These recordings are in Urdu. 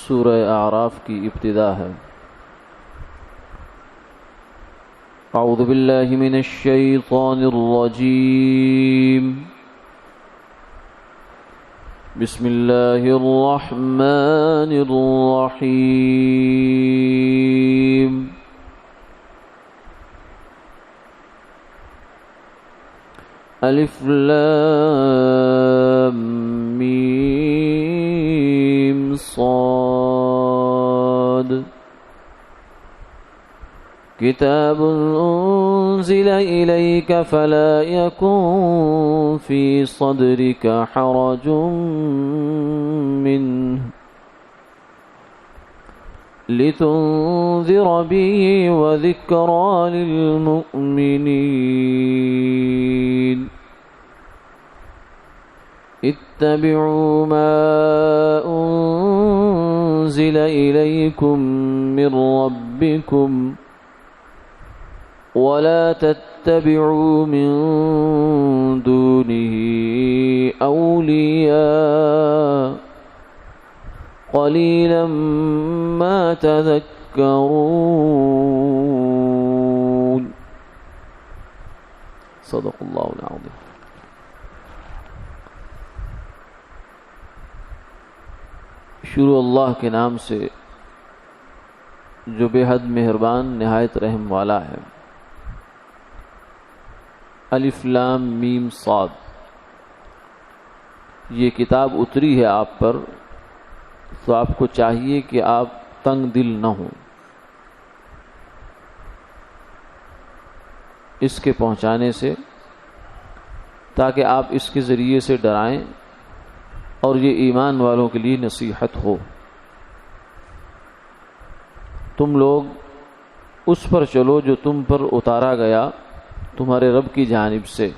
سورہ اعراف کی ابتدا ہے۔ اعوذ باللہ من الشیطان الرجیم، بسم اللہ الرحمن الرحیم۔ الف لام میم صاد، کتاب انزل الیک فلا یکن فی صدرک حرج منہ لتنذر به وذکری للمؤمنین، اتبعوا ما انزل الیکم من ربکم ولا تتبعوا من دونه اولیاء قلیلا ما تذکرون۔ صدق اللہ العظیم۔ شروع اللہ کے نام سے جو بے حد مہربان نہایت رحم والا ہے۔ الف لام میم صاد، یہ کتاب اتری ہے آپ پر، تو آپ کو چاہیے کہ آپ تنگ دل نہ ہوں اس کے پہنچانے سے، تاکہ آپ اس کے ذریعے سے ڈرائیں اور یہ ایمان والوں کے لیے نصیحت ہو۔ تم لوگ اس پر چلو جو تم پر اتارا گیا تمہارے رب کی جانب سے،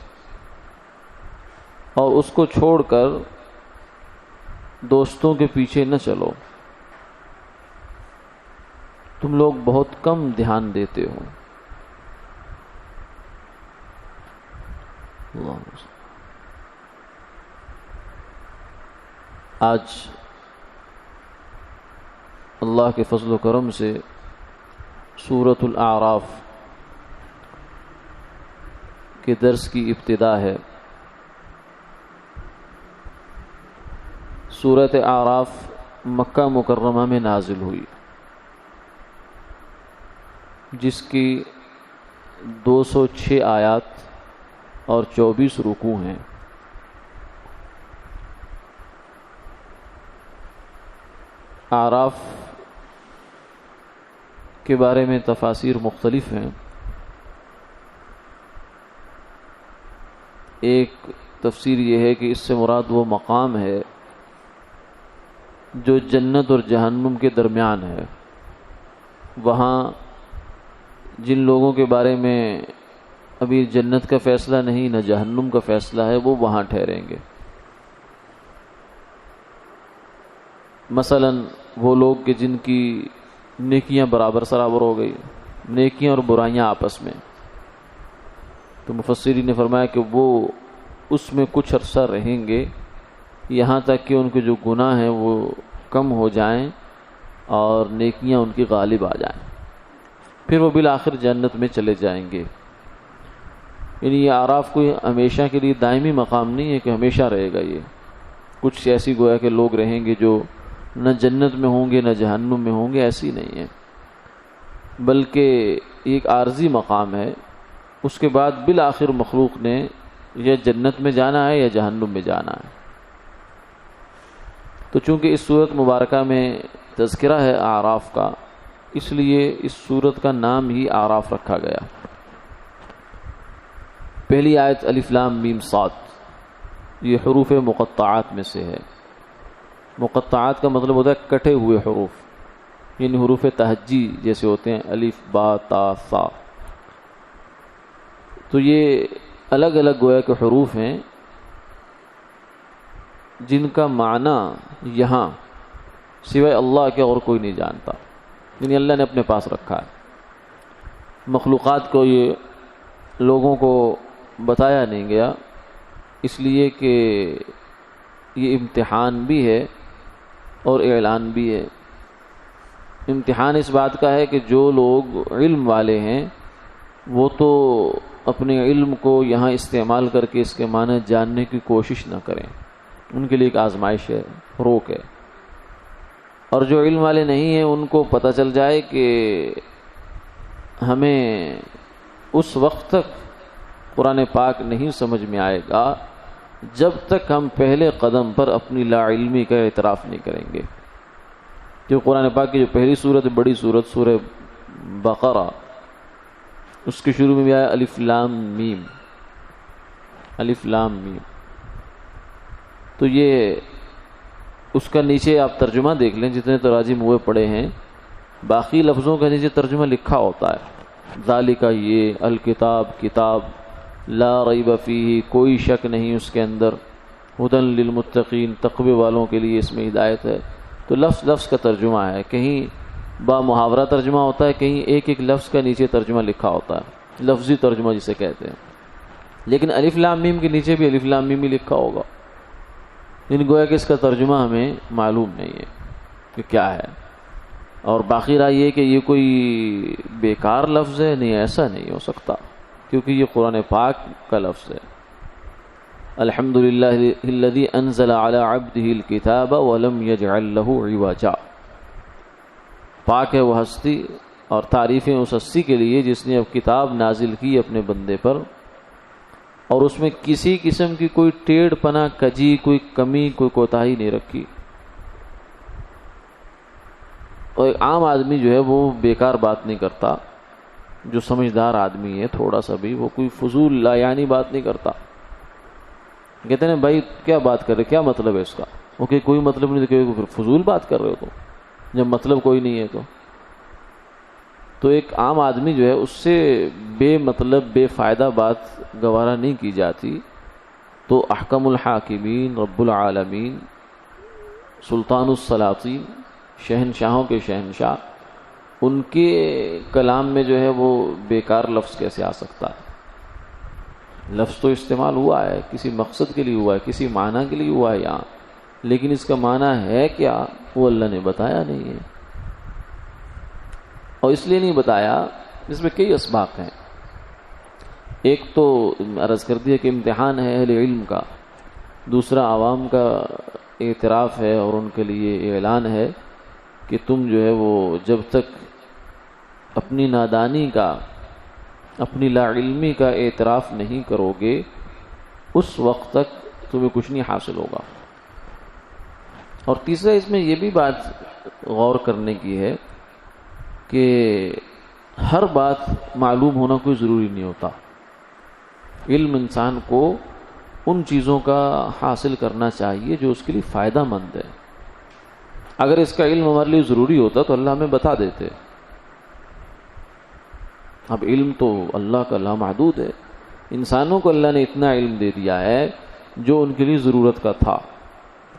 اور اس کو چھوڑ کر دوستوں کے پیچھے نہ چلو، تم لوگ بہت کم دھیان دیتے ہو۔ آج اللہ کے فضل و کرم سے سورۃ الاعراف کے درس کی ابتدا ہے۔ سورۃ اعراف مکہ مکرمہ میں نازل ہوئی، جس کی 206 آیات اور 24 رکوع ہیں۔ اعراف کے بارے میں تفاسیر مختلف ہیں۔ ایک تفسیر یہ ہے کہ اس سے مراد وہ مقام ہے جو جنت اور جہنم کے درمیان ہے۔ وہاں جن لوگوں کے بارے میں ابھی جنت کا فیصلہ نہیں نہ جہنم کا فیصلہ ہے، وہ وہاں ٹھہریں گے۔ مثلا وہ لوگ کہ جن کی نیکیاں برابر سرابر ہو گئی، نیکیاں اور برائیاں آپس میں، تو مفسرین نے فرمایا کہ وہ اس میں کچھ عرصہ رہیں گے، یہاں تک کہ ان کے جو گناہ ہیں وہ کم ہو جائیں اور نیکیاں ان کی غالب آ جائیں، پھر وہ بالآخر جنت میں چلے جائیں گے۔ یعنی یہ اعراف کوئی ہمیشہ کے لیے دائمی مقام نہیں ہے کہ ہمیشہ رہے گا۔ یہ کچھ ایسی گویا کہ لوگ رہیں گے جو نہ جنت میں ہوں گے نہ جہنم میں ہوں گے، ایسی نہیں ہے، بلکہ ایک عارضی مقام ہے۔ اس کے بعد بالآخر مخلوق نے یا جنت میں جانا ہے یا جہنم میں جانا ہے۔ تو چونکہ اس سورت مبارکہ میں تذکرہ ہے اعراف کا، اس لیے اس سورت کا نام ہی اعراف رکھا گیا۔ پہلی آیت الف لام میم صاد، یہ حروف مقطعات میں سے ہے۔ مقطعات کا مطلب ہوتا ہے کٹے ہوئے حروف، یعنی حروف تہجی جیسے ہوتے ہیں الف با تا ثا۔ تو یہ الگ الگ گویا کے حروف ہیں جن کا معنی یہاں سوائے اللہ کے اور کوئی نہیں جانتا، یعنی اللہ نے اپنے پاس رکھا ہے۔ مخلوقات کو یہ لوگوں کو بتایا نہیں گیا، اس لیے کہ یہ امتحان بھی ہے اور اعلان بھی ہے امتحان اس بات کا ہے کہ جو لوگ علم والے ہیں وہ تو اپنے علم کو یہاں استعمال کر کے اس کے معنی جاننے کی کوشش نہ کریں، ان کے لیے ایک آزمائش ہے، روک ہے۔ اور جو علم والے نہیں ہیں ان کو پتہ چل جائے کہ ہمیں اس وقت تک قرآن پاک نہیں سمجھ میں آئے گا جب تک ہم پہلے قدم پر اپنی لا علمی کا اعتراف نہیں کریں گے۔ جو قرآن پاک کی جو پہلی سورت، بڑی سورت سورہ بقرہ، اس کے شروع میں بھی آیا الف لام میم، الف لام میم۔ تو یہ اس کا نیچے آپ ترجمہ دیکھ لیں، جتنے تراجم ہوئے پڑے ہیں، باقی لفظوں کا نیچے ترجمہ لکھا ہوتا ہے، ذالک یہ الکتاب، کتاب، لا ریب فیہ، کوئی شک نہیں اس کے اندر، ھدی للمتقین، تقوی والوں کے لیے اس میں ہدایت ہے۔ تو لفظ لفظ کا ترجمہ ہے، کہیں با محاورہ ترجمہ ہوتا ہے، کہیں ایک ایک لفظ کا نیچے ترجمہ لکھا ہوتا ہے، لفظی ترجمہ جسے کہتے ہیں۔ لیکن الف لام میم کے نیچے بھی الف لام میم ہی لکھا ہوگا، ان گویا کہ اس کا ترجمہ ہمیں معلوم نہیں ہے کہ کیا ہے۔ اور باقی رائے یہ کہ یہ کوئی بیکار لفظ ہے، نہیں، ایسا نہیں ہو سکتا، کیونکہ یہ قرآن پاک کا لفظ ہے۔ الحمدللہ الذی انزل علی عبدہ الکتاب ولم یجعل لہ عوجا، پاک ہے وہ ہستی اور تعریفیں اس ہستی کے لیے جس نے اب کتاب نازل کی اپنے بندے پر، اور اس میں کسی قسم کی کوئی ٹیڑھ پنا، کجی، کوئی کمی، کوئی کوتاہی نہیں رکھی۔ اور ایک عام آدمی جو ہے وہ بیکار بات نہیں کرتا، جو سمجھدار آدمی ہے تھوڑا سا بھی، وہ کوئی فضول لا یعنی بات نہیں کرتا۔ کہتے ہیں بھائی کیا بات کر رہے، کیا مطلب ہے اس کا؟ وہ کہ کوئی مطلب نہیں، تو پھر فضول بات کر رہے ہو تو، جب مطلب کوئی نہیں ہے تو ایک عام آدمی جو ہے اس سے بے مطلب بے فائدہ بات گوارا نہیں کی جاتی۔ تو احکم الحاکمین، رب العالمین، سلطان السلاطین، شہنشاہوں کے شہنشاہ، ان کے کلام میں جو ہے وہ بیکار لفظ کیسے آ سکتا ہے؟ لفظ تو استعمال ہوا ہے، کسی مقصد کے لیے ہوا ہے، کسی معنی کے لیے ہوا ہے یہاں، لیکن اس کا معنی ہے کیا وہ اللہ نے بتایا نہیں ہے۔ اور اس لیے نہیں بتایا، اس میں کئی اسباق ہیں۔ ایک تو عرض کر دیا کہ امتحان ہے اہل علم کا، دوسرا عوام کا اعتراف ہے اور ان کے لیے اعلان ہے کہ تم جو ہے وہ جب تک اپنی نادانی کا، اپنی لا علمی کا اعتراف نہیں کرو گے اس وقت تک تمہیں کچھ نہیں حاصل ہوگا۔ اور تیسرا اس میں یہ بھی بات غور کرنے کی ہے کہ ہر بات معلوم ہونا کوئی ضروری نہیں ہوتا۔ علم انسان کو ان چیزوں کا حاصل کرنا چاہیے جو اس کے لیے فائدہ مند ہے۔ اگر اس کا علم ہمارے لیے ضروری ہوتا تو اللہ ہمیں بتا دیتے۔ اب علم تو اللہ کا لامحدود ہے، انسانوں کو اللہ نے اتنا علم دے دیا ہے جو ان کے لیے ضرورت کا تھا،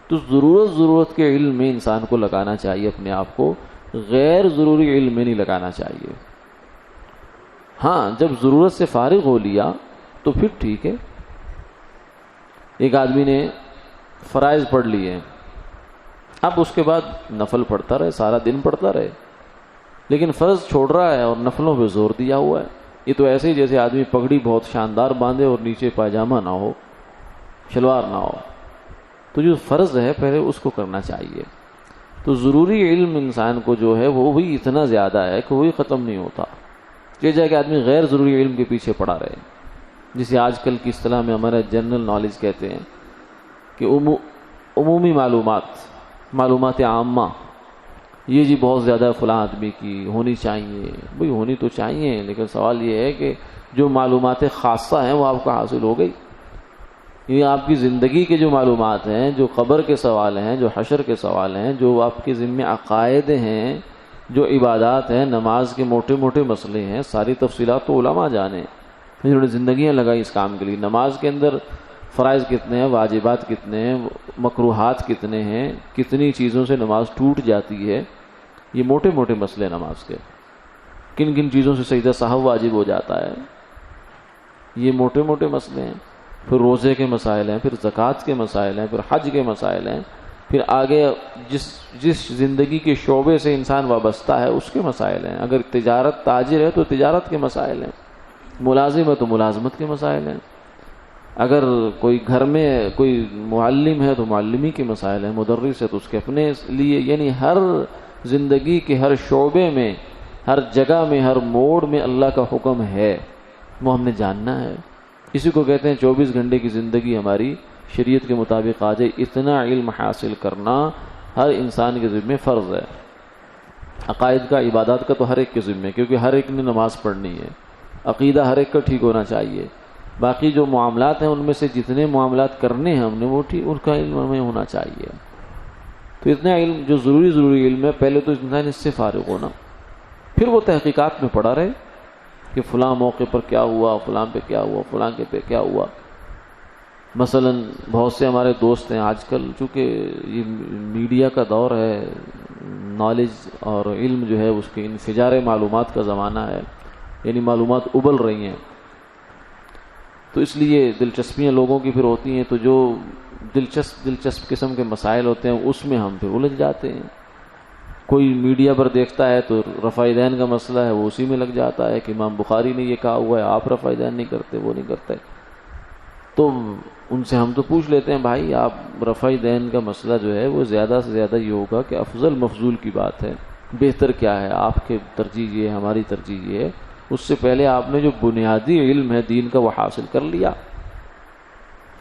تو ضرورت کے علم میں انسان کو لگانا چاہیے اپنے آپ کو، غیر ضروری علم میں نہیں لگانا چاہیے۔ ہاں جب ضرورت سے فارغ ہو لیا تو پھر ٹھیک ہے۔ ایک آدمی نے فرائض پڑھ لیے، اب اس کے بعد نفل پڑھتا رہے، سارا دن پڑھتا رہے، لیکن فرض چھوڑ رہا ہے اور نفلوں پہ زور دیا ہوا ہے۔ یہ تو ایسے ہی جیسے آدمی پگڑی بہت شاندار باندھے اور نیچے پاجامہ نہ ہو، شلوار نہ ہو۔ تو جو فرض ہے پہلے اس کو کرنا چاہیے۔ تو ضروری علم انسان کو جو ہے وہ بھی اتنا زیادہ ہے کہ وہی ختم نہیں ہوتا، یہ جائے کہ آدمی غیر ضروری علم کے پیچھے پڑا رہے، جسے آج کل کی اصطلاح میں ہمارا جنرل نالج کہتے ہیں کہ عمومی معلومات عامہ، یہ جی بہت زیادہ فلاں آدمی کی ہونی چاہیے، بھئی ہونی تو چاہیے، لیکن سوال یہ ہے کہ جو معلومات خاصہ ہیں وہ آپ کو حاصل ہو گئی؟ یہ آپ کی زندگی کے جو معلومات ہیں، جو قبر کے سوال ہیں، جو حشر کے سوال ہیں، جو آپ کے ذمہ عقائد ہیں، جو عبادات ہیں، نماز کے موٹے موٹے مسئلے ہیں، ساری تفصیلات تو علماء جانے، انہوں نے زندگیاں لگائی اس کام کے لیے۔ نماز کے اندر فرائض کتنے ہیں، واجبات کتنے ہیں، مکروہات کتنے ہیں، کتنی چیزوں سے نماز ٹوٹ جاتی ہے، یہ موٹے موٹے مسئلے نماز کے، کن کن چیزوں سے سجدہ سہو واجب ہو جاتا ہے، یہ موٹے موٹے مسئلے ہیں۔ پھر روزے کے مسائل ہیں، پھر زکوٰۃ کے مسائل ہیں، پھر حج کے مسائل ہیں، پھر آگے جس زندگی کے شعبے سے انسان وابستہ ہے اس کے مسائل ہیں. اگر تجارت تاجر ہے تو تجارت کے مسائل ہیں، ملازم ہے تو ملازمت کے مسائل ہیں، اگر کوئی گھر میں کوئی معلم ہے تو معلمی کے مسائل ہیں، مدرس ہے تو اس کے اپنے لیے. یعنی ہر زندگی کے ہر شعبے میں، ہر جگہ میں، ہر موڑ میں اللہ کا حکم ہے، وہ ہم نے جاننا ہے. اسی کو کہتے ہیں 24 گھنٹے کی زندگی ہماری شریعت کے مطابق آ جائے. اتنا علم حاصل کرنا ہر انسان کے ذمہ فرض ہے. عقائد کا، عبادات کا تو ہر ایک کے ذمہ، کیونکہ ہر ایک نے نماز پڑھنی ہے. عقیدہ ہر ایک کا ٹھیک ہونا چاہیے. باقی جو معاملات ہیں ان میں سے جتنے معاملات کرنے ہیں ہم نے وہ ٹھیک، ان کا علم ہمیں ہونا چاہیے. تو اتنا علم جو ضروری علم ہے، پہلے تو انسان اس سے فارغ ہونا، پھر وہ تحقیقات میں پڑا رہے کہ فلاں موقع پر کیا ہوا، فلاں پہ کیا ہوا، فلاں کے پہ کیا ہوا. مثلا بہت سے ہمارے دوست ہیں آج کل، چونکہ یہ میڈیا کا دور ہے، نالج اور علم جو ہے اس کے انفجار معلومات کا زمانہ ہے، یعنی معلومات ابل رہی ہیں، تو اس لیے دلچسپیاں لوگوں کی پھر ہوتی ہیں، تو جو دلچسپ قسم کے مسائل ہوتے ہیں اس میں ہم پھر الجھ جاتے ہیں. کوئی میڈیا پر دیکھتا ہے تو رفع دین کا مسئلہ ہے، وہ اسی میں لگ جاتا ہے کہ امام بخاری نے یہ کہا ہوا ہے، آپ رفع دین نہیں کرتے، وہ نہیں کرتے. تو ان سے ہم تو پوچھ لیتے ہیں بھائی آپ رفع دین کا مسئلہ جو ہے وہ زیادہ سے زیادہ یہ ہوگا کہ افضل مفضول کی بات ہے، بہتر کیا ہے، آپ کے ترجیح یہ ہے، ہماری ترجیح یہ ہے. اس سے پہلے آپ نے جو بنیادی علم ہے دین کا وہ حاصل کر لیا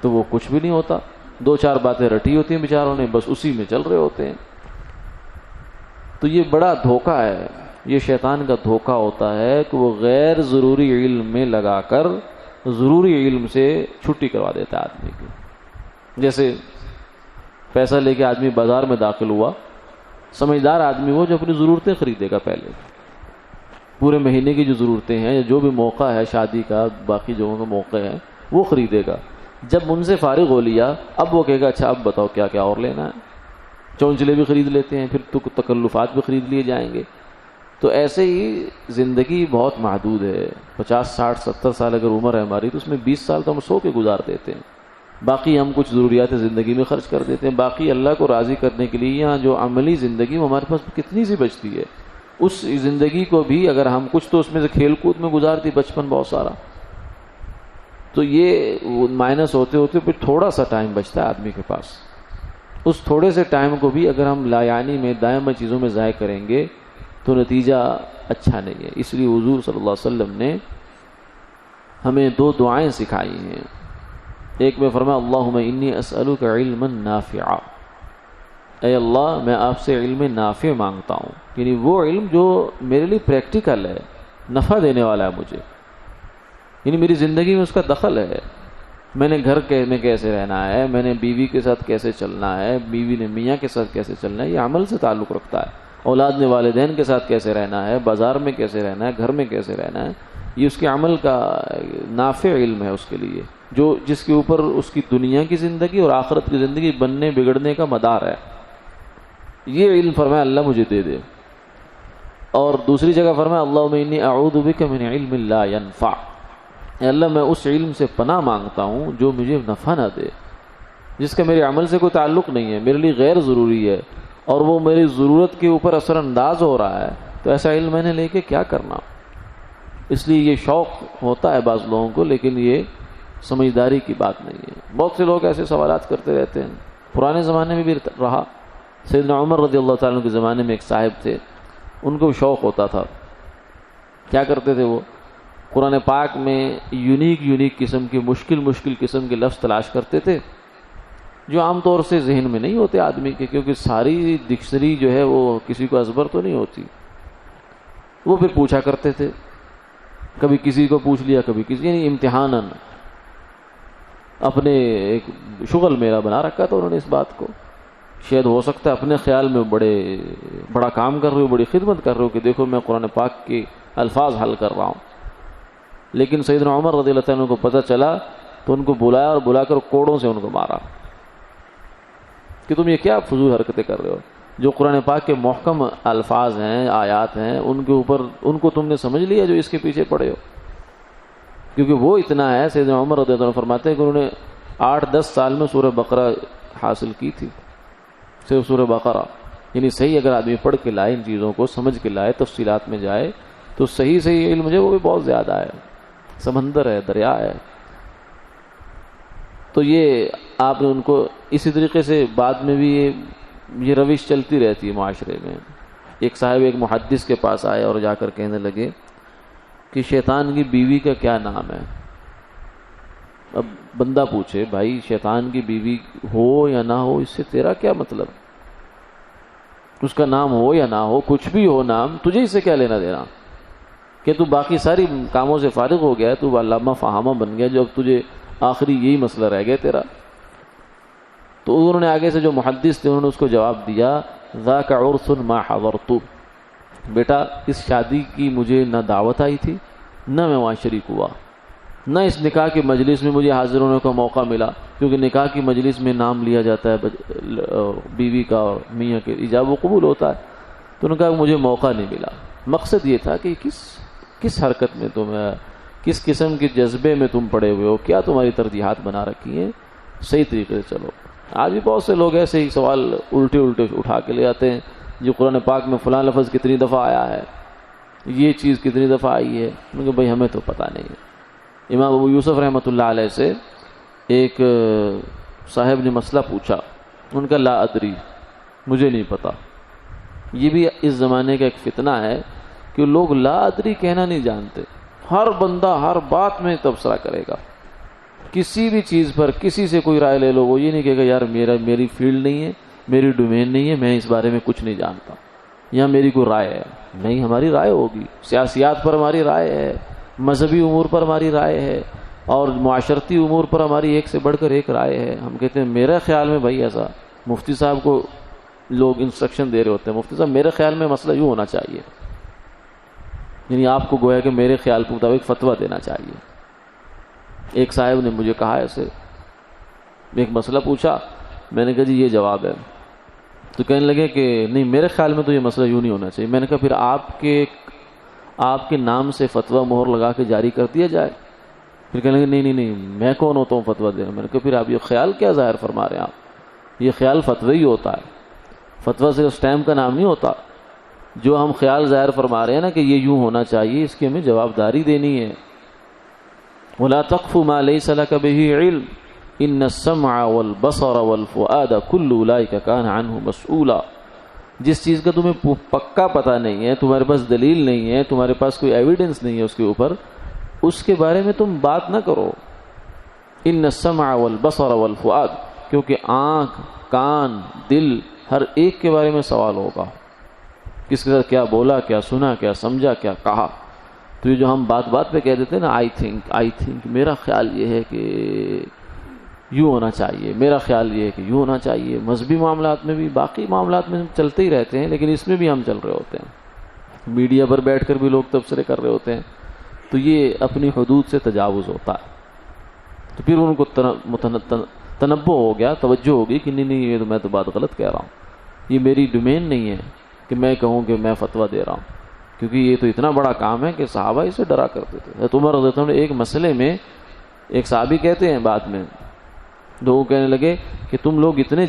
تو وہ کچھ بھی نہیں ہوتا. 2-4 باتیں رٹی ہوتی ہیں بیچاروں نے، بس اسی میں چل رہے ہوتے ہیں. تو یہ بڑا دھوکہ ہے، یہ شیطان کا دھوکہ ہوتا ہے کہ وہ غیر ضروری علم میں لگا کر ضروری علم سے چھٹی کروا دیتا ہے آدمی کی. جیسے پیسہ لے کے آدمی بازار میں داخل ہوا، سمجھدار آدمی وہ جو اپنی ضرورتیں خریدے گا، پہلے پورے مہینے کی جو ضرورتیں ہیں یا جو بھی موقع ہے شادی کا، باقی جگہوں کا موقع ہے وہ خریدے گا. جب ان سے فارغ ہو لیا اب وہ کہے گا اچھا اب بتاؤ کیا کیا اور لینا ہے. چونچلے بھی خرید لیتے ہیں، پھر تو تکلفات بھی خرید لیے جائیں گے. تو ایسے ہی زندگی بہت محدود ہے. 50 60 70 سال اگر عمر ہے ہماری تو اس میں 20 سال تو ہم سو کے گزار دیتے ہیں، باقی ہم کچھ ضروریات زندگی میں خرچ کر دیتے ہیں. باقی اللہ کو راضی کرنے کے لیے یہاں جو عملی زندگی وہ ہمارے پاس کتنی سی بچتی ہے، اس زندگی کو بھی اگر ہم کچھ تو اس میں سے کھیل کود میں گزار دی بچپن بہت سارا، تو یہ مائنس ہوتے ہوتے پھر تھوڑا سا ٹائم بچتا ہے آدمی کے پاس. اس تھوڑے سے ٹائم کو بھی اگر ہم لایانی میں دائمی چیزوں میں ضائع کریں گے تو نتیجہ اچھا نہیں ہے. اس لیے حضور صلی اللہ علیہ وسلم نے ہمیں 2 دعائیں سکھائی ہیں. ایک میں فرمایا اللہم انی اسألک علما نافعا، اے اللہ میں آپ سے علم نافع مانگتا ہوں، یعنی وہ علم جو میرے لیے پریکٹیکل ہے، نفع دینے والا ہے مجھے، یعنی میری زندگی میں اس کا دخل ہے. میں نے گھر میں کیسے رہنا ہے، میں نے بیوی کے ساتھ کیسے چلنا ہے، بیوی نے میاں کے ساتھ کیسے چلنا ہے، یہ عمل سے تعلق رکھتا ہے. اولاد نے والدین کے ساتھ کیسے رہنا ہے، بازار میں کیسے رہنا ہے، گھر میں کیسے رہنا ہے، یہ اس کے عمل کا نافع علم ہے اس کے لیے، جو جس کے اوپر اس کی دنیا کی زندگی اور آخرت کی زندگی بننے بگڑنے کا مدار ہے. یہ علم فرمایا اللہ مجھے دے دے. اور دوسری جگہ فرمایا اللہم انی اعوذ بک من علم لا ینفع، اے اللہ میں اس علم سے پناہ مانگتا ہوں جو مجھے نفع نہ دے، جس کا میرے عمل سے کوئی تعلق نہیں ہے، میرے لیے غیر ضروری ہے اور وہ میری ضرورت کے اوپر اثر انداز ہو رہا ہے، تو ایسا علم میں نے لے کے کیا کرنا. اس لیے یہ شوق ہوتا ہے بعض لوگوں کو، لیکن یہ سمجھداری کی بات نہیں ہے. بہت سے لوگ ایسے سوالات کرتے رہتے ہیں. پرانے زمانے میں بھی رہا. سیدنا عمر رضی اللہ تعالیٰ عنہ کے زمانے میں ایک صاحب تھے، ان کو شوق ہوتا تھا. کیا کرتے تھے وہ؟ قرآن پاک میں یونیک قسم کی مشکل قسم کے لفظ تلاش کرتے تھے جو عام طور سے ذہن میں نہیں ہوتے آدمی کے، کیونکہ ساری ڈکشنری جو ہے وہ کسی کو ازبر تو نہیں ہوتی. وہ پھر پوچھا کرتے تھے، کبھی کسی کو پوچھ لیا کبھی کسی، یعنی امتحاناً اپنے ایک شغل میرا بنا رکھا تھا انہوں نے اس بات کو. شاید ہو سکتا ہے اپنے خیال میں بڑا کام کر رہے ہو، بڑی خدمت کر رہے ہو کہ دیکھو میں قرآن پاک کے الفاظ حل کر رہا ہوں. لیکن سیدنا عمر رضی اللہ عنہ کو پتہ چلا تو ان کو بلایا اور بلا کر کوڑوں سے ان کو مارا کہ تم یہ کیا فضول حرکتیں کر رہے ہو. جو قرآن پاک کے محکم الفاظ ہیں، آیات ہیں، ان کے اوپر ان کو تم نے سمجھ لیا جو اس کے پیچھے پڑے ہو. کیونکہ وہ اتنا ہے، سیدنا عمر رضی اللہ عنہ فرماتے ہیں کہ انہوں نے 8-10 سال میں سورہ بقرہ حاصل کی تھی. صرف سورہ بقرہ. یعنی صحیح اگر آدمی پڑھ کے لائے ان چیزوں کو، سمجھ کے لائے، تفصیلات میں جائے، تو صحیح علم جو وہ بھی بہت زیادہ ہے، سمندر ہے، دریا ہے. تو یہ آپ نے ان کو اسی طریقے سے بعد میں بھی یہ روش چلتی رہتی ہے معاشرے میں. ایک صاحب ایک محدث کے پاس آئے اور جا کر کہنے لگے کہ شیطان کی بیوی کا کیا نام ہے؟ اب بندہ پوچھے بھائی شیطان کی بیوی ہو یا نہ ہو، اس سے تیرا کیا مطلب؟ اس کا نام ہو یا نہ ہو، کچھ بھی ہو نام، تجھے اس سے کیا لینا دینا کہ تو باقی ساری کاموں سے فارغ ہو گیا ہے، تو علامہ فہامہ بن گیا، جو اب تجھے آخری یہی مسئلہ رہ گیا تیرا. تو انہوں نے آگے سے جو محدث تھے انہوں نے اس کو جواب دیا ذاک عرس ما حضرت، بیٹا اس شادی کی مجھے نہ دعوت آئی تھی، نہ میں وہاں شریک ہوا، نہ اس نکاح کی مجلس میں مجھے حاضر ہونے کا موقع ملا، کیونکہ نکاح کی مجلس میں نام لیا جاتا ہے بیوی کا اور میاں کے، ایجاب و قبول ہوتا ہے. تو انہوں نے کہا مجھے موقع نہیں ملا. مقصد یہ تھا کہ کس حرکت میں تم، کس قسم کے جذبے میں تم پڑے ہوئے ہو، کیا تمہاری ترجیحات بنا رکھی ہیں، صحیح طریقے سے چلو. آج بھی بہت سے لوگ ایسے ہی سوال الٹے اٹھا کے لے آتے ہیں، جو قرآن پاک میں فلاں لفظ کتنی دفعہ آیا ہے، یہ چیز کتنی دفعہ آئی ہے، کیونکہ بھائی ہمیں تو پتہ نہیں ہے. امام ابو یوسف رحمۃ اللہ علیہ سے ایک صاحب نے مسئلہ پوچھا، ان کا لا ادری، مجھے نہیں پتا. یہ بھی اس زمانے کا ایک فتنہ ہے کہ لوگ لا ادری کہنا نہیں جانتے. ہر بندہ ہر بات میں تبصرہ کرے گا، کسی بھی چیز پر کسی سے کوئی رائے لے لو، وہ یہ نہیں کہے گا یار میری فیلڈ نہیں ہے، میری ڈومین نہیں ہے، میں اس بارے میں کچھ نہیں جانتا، یا میری کوئی رائے ہے. نہیں، ہماری رائے ہوگی، سیاسیات پر ہماری رائے ہے، مذہبی امور پر ہماری رائے ہے، اور معاشرتی امور پر ہماری ایک سے بڑھ کر ایک رائے ہے. ہم کہتے ہیں میرے خیال میں بھائی ایسا، مفتی صاحب کو لوگ انسٹرکشن دے رہے ہوتے ہیں، مفتی صاحب میرے خیال میں مسئلہ یوں ہونا چاہیے، یعنی آپ کو گویا کہ میرے خیال کے مطابق فتویٰ دینا چاہیے. ایک صاحب نے مجھے کہا ایسے، ایک مسئلہ پوچھا، میں نے کہا جی یہ جواب ہے، تو کہنے لگے کہ نہیں میرے خیال میں تو یہ مسئلہ یوں نہیں ہونا چاہیے. میں نے کہا پھر آپ کے نام سے فتویٰ مہر لگا کے جاری کر دیا جائے. پھر کہنے لگے نہیں میں کون ہوتا ہوں فتویٰ دینا. میں نے کہا پھر آپ یہ خیال کیا ظاہر فرما رہے ہیں؟ آپ یہ خیال فتوی ہی ہوتا ہے، فتویٰ صرف اسٹیمپ کا نام نہیں ہوتا. جو ہم خیال ظاہر فرما رہے ہیں نا کہ یہ یوں ہونا چاہیے، اس کی ہمیں جوابداری دینی ہے. وَلَا تَقْفُ مَا لَيْسَ لَكَ بِهِ عِلْمٌ إِنَّ السَّمْعَ وَالْبَصَرَ وَالْفُؤَادَ كُلُّ أُولَٰئِكَ كَانَ عَنْهُ مسؤولا. جس چیز کا تمہیں پکا پتہ نہیں ہے، تمہارے پاس دلیل نہیں ہے، تمہارے پاس کوئی ایویڈنس نہیں ہے اس کے اوپر، اس کے بارے میں تم بات نہ کرو. ان السمع والبصر والفؤاد، کیونکہ آنکھ، کان، دل، ہر ایک کے بارے میں سوال ہوگا، کس کے ساتھ کیا بولا، کیا سنا، کیا سمجھا، کیا کہا. تو یہ جو ہم بات پہ کہہ دیتے ہیں نا آئی تھنک، میرا خیال یہ ہے کہ یوں ہونا چاہیے، میرا خیال یہ ہے کہ یوں ہونا چاہیے. مذہبی معاملات میں بھی، باقی معاملات میں چلتے ہی رہتے ہیں، لیکن اس میں بھی ہم چل رہے ہوتے ہیں. میڈیا پر بیٹھ کر بھی لوگ تبصرے کر رہے ہوتے ہیں. تو یہ اپنی حدود سے تجاوز ہوتا ہے. تو پھر ان کو تنبہ ہو گیا، توجہ ہوگی کہ نہیں یہ تو میں تو بات غلط کہہ رہا ہوں، یہ میری ڈومین نہیں ہے کہ میں کہوں کہ میں فتویٰ دے رہا ہوں، کیونکہ یہ تو اتنا بڑا کام ہے کہ صحابہ اسے ڈرا کرتے تھے. عمر رضی اللہ عنہ ایک مسئلے میں، ایک صحابی کہتے ہیں بعد میں، لوگ کہنے لگے کہ تم لوگ اتنے